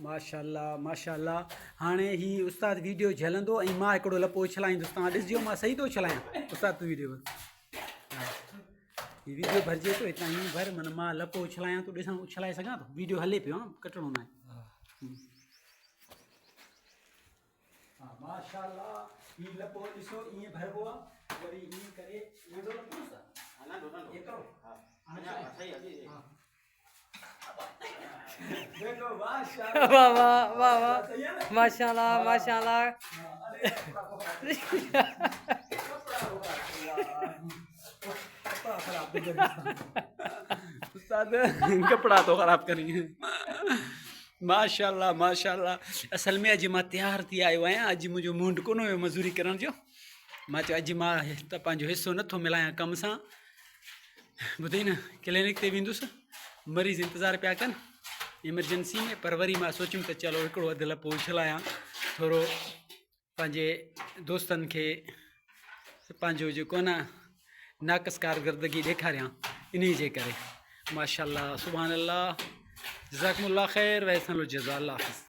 माशाल्लाह माशाल्लाह। हाणे ही उस्ताद वीडियो झलंदो ऐं मां हिकिड़ो लपो उछलाईंदुसि। तव्हां ॾिसिजो मां सही थो उछलायां उस्ताद तूं वीडियो ही वीडियो भरिजे थो हितां ईअं भर माना मां लपो उछलायां थो ॾिसां उछलाए सघां थो वीडियो हले पियो कटिणो न आहे। हा माशाल्लाह ही लपो ॾिसो ईअं भरिबो आहे वरी ईअं करे नंढो लपो एतिरो हा देखो माशाल्लाह वाह वाह वाह वाह माशाल्लाह माशाल्लाह। उस्ताद कपड़ा तो ख़राब करी माशाल्लाह माशाल्लाह। असल में अॼु मां तैयार थी आयो आहियां। अॼु मुंहिंजो मूड कोन हुयो मज़ूरी करण जो। मां चयो अॼु मां त पंहिंजो हिसो नथो मिलायां कम सां। ॿुधई न क्लिनिक ते वेंदुसि मरीज़ इंतज़ारु पिया कनि इमरजेंसी में पर वरी मां सोचियुमि त चलो हिकिड़ो अधु लपो उछलायां थोरो पंहिंजे दोस्तनि खे पंहिंजो जेको न नाक़स कारकर्दगी ॾेखारियां इन जे करे। माशाल्लाह सुभान अल्लाह जज़ाकुमुल्लाह ख़ैर वहसन जज़ा अल्लाह हाफ़िज़।